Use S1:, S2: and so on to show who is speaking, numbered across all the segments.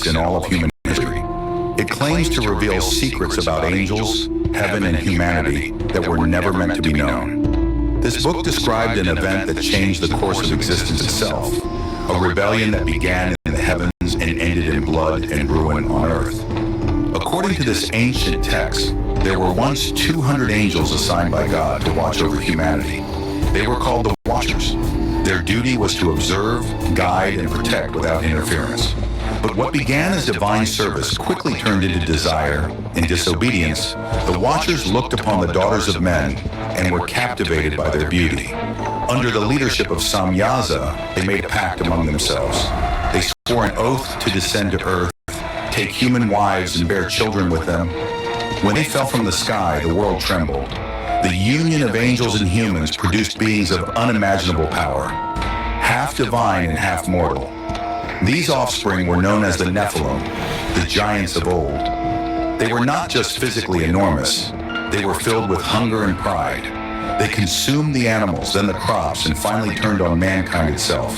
S1: books in all of human history. It claims to reveal secrets about angels, heaven, and humanity that were never meant to be known. This book described an event that changed the course of existence itself, a rebellion that began in the heavens and ended in blood and ruin on earth. According to this ancient text, there were once 200 angels assigned by God to watch over humanity. They were called the Watchers. Their duty was to observe, guide, and protect without interference. But what began as divine service quickly turned into desire and disobedience. The Watchers looked upon the daughters of men and were captivated by their beauty. Under the leadership of Samyaza, they made a pact among themselves. They swore an oath to descend to earth, take human wives and bear children with them. When they fell from the sky, the world trembled. The union of angels and humans produced beings of unimaginable power, half divine and half mortal. These offspring were known as the Nephilim, the giants of old. They were not just physically enormous, they were filled with hunger and pride. They consumed the animals, then the crops, and finally turned on mankind itself.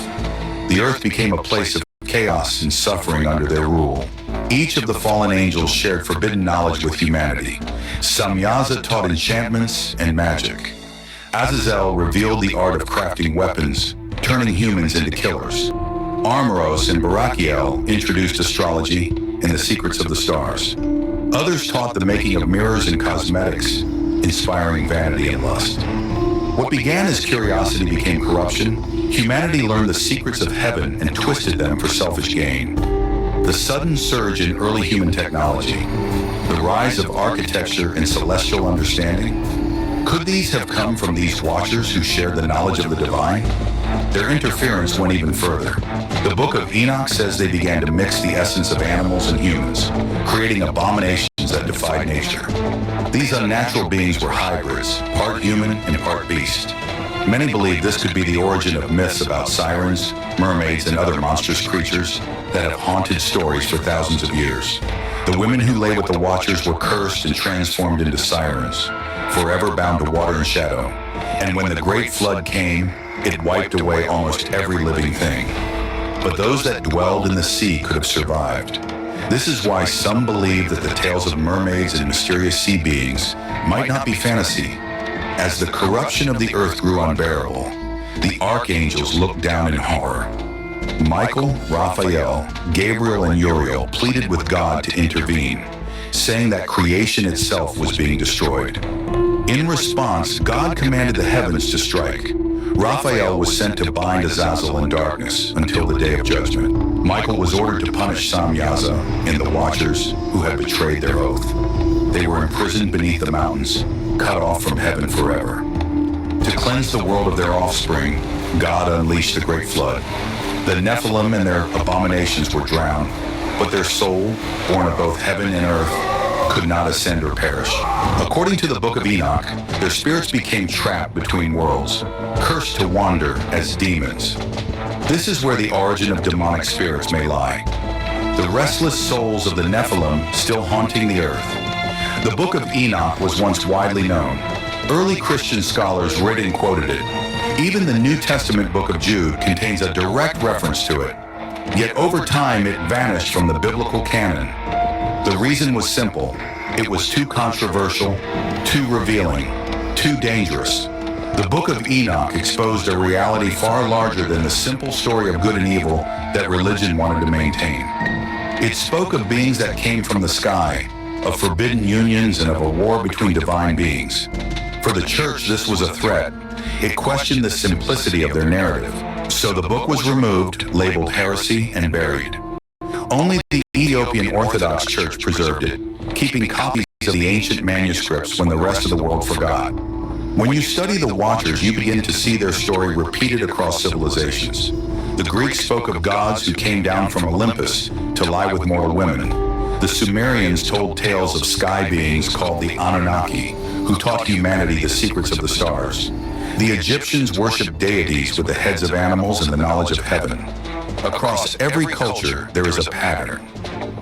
S1: The earth became a place of chaos and suffering under their rule. Each of the fallen angels shared forbidden knowledge with humanity. Samyaza taught enchantments and magic. Azazel revealed the art of crafting weapons, turning humans into killers. Armoros and Barakiel introduced astrology and the secrets of the stars. Others taught the making of mirrors and cosmetics, inspiring vanity and lust. What began as curiosity became corruption. Humanity learned the secrets of heaven and twisted them for selfish gain. The sudden surge in early human technology, the rise of architecture and celestial understanding, could these have come from these Watchers who shared the knowledge of the divine? Their interference went even further. The Book of Enoch says they began to mix the essence of animals and humans, creating abominations that defied nature. These unnatural beings were hybrids, part human and part beast. Many believe this could be the origin of myths about sirens, mermaids, and other monstrous creatures that have haunted stories for thousands of years. The women who lay with the Watchers were cursed and transformed into sirens, forever bound to water and shadow. And when the great flood came, it wiped away almost every living thing. But those that dwelled in the sea could have survived. This is why some believe that the tales of mermaids and mysterious sea beings might not be fantasy. As the corruption of the earth grew unbearable, the archangels looked down in horror. Michael, Raphael, Gabriel, and Uriel pleaded with God to intervene, saying that creation itself was being destroyed. In response, God commanded the heavens to strike. Raphael was sent to bind Azazel in darkness until the day of judgment. Michael was ordered to punish Samyaza and the Watchers who had betrayed their oath. They were imprisoned beneath the mountains, cut off from heaven forever. To cleanse the world of their offspring, God unleashed the great flood. The Nephilim and their abominations were drowned, but their soul, born of both heaven and earth, could not ascend or perish. According to the Book of Enoch, their spirits became trapped between worlds, cursed to wander as demons. This is where the origin of demonic spirits may lie. The restless souls of the Nephilim still haunting the earth. The Book of Enoch was once widely known. Early Christian scholars read and quoted it. Even the New Testament book of Jude contains a direct reference to it. Yet over time it vanished from the biblical canon. The reason was simple. It was too controversial, too revealing, too dangerous. The Book of Enoch exposed a reality far larger than the simple story of good and evil that religion wanted to maintain. It spoke of beings that came from the sky, of forbidden unions, and of a war between divine beings. For the church, this was a threat. It questioned the simplicity of their narrative. So the book was removed, labeled heresy, and buried. Only the Ethiopian Orthodox Church preserved it, keeping copies of the ancient manuscripts when the rest of the world forgot. When you study the Watchers, you begin to see their story repeated across civilizations. The Greeks spoke of gods who came down from Olympus to lie with mortal women. The Sumerians told tales of sky beings called the Anunnaki, who taught humanity the secrets of the stars. The Egyptians worshipped deities with the heads of animals and the knowledge of heaven. Across every culture, there is a pattern.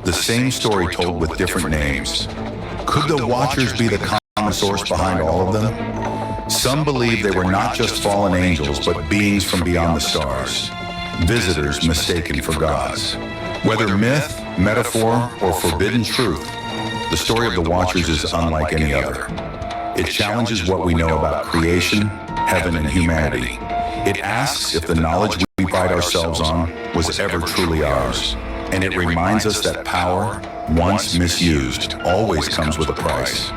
S1: The same story told with different names. Could the Watchers be the common source behind all of them? Some believe they were not just fallen angels, but beings from beyond the stars. Visitors mistaken for gods. Whether myth metaphor, or forbidden truth, the story of the Watchers is unlike any other. It challenges what we know about creation, heaven, and humanity. It asks if the knowledge we pride ourselves on was ever truly ours. And it reminds us that power, once misused, always comes with a price.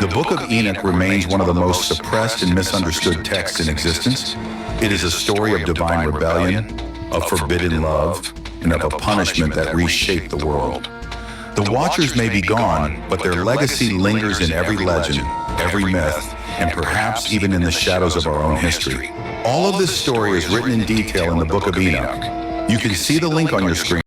S1: The Book of Enoch remains one of the most suppressed and misunderstood texts in existence. It is a story of divine rebellion, of forbidden love, and of a punishment that reshaped the world. The Watchers may be gone, but their legacy lingers in every legend, every myth, and perhaps even in the shadows of our own history. All of this story is written in detail in the Book of Enoch. You can see the link on your screen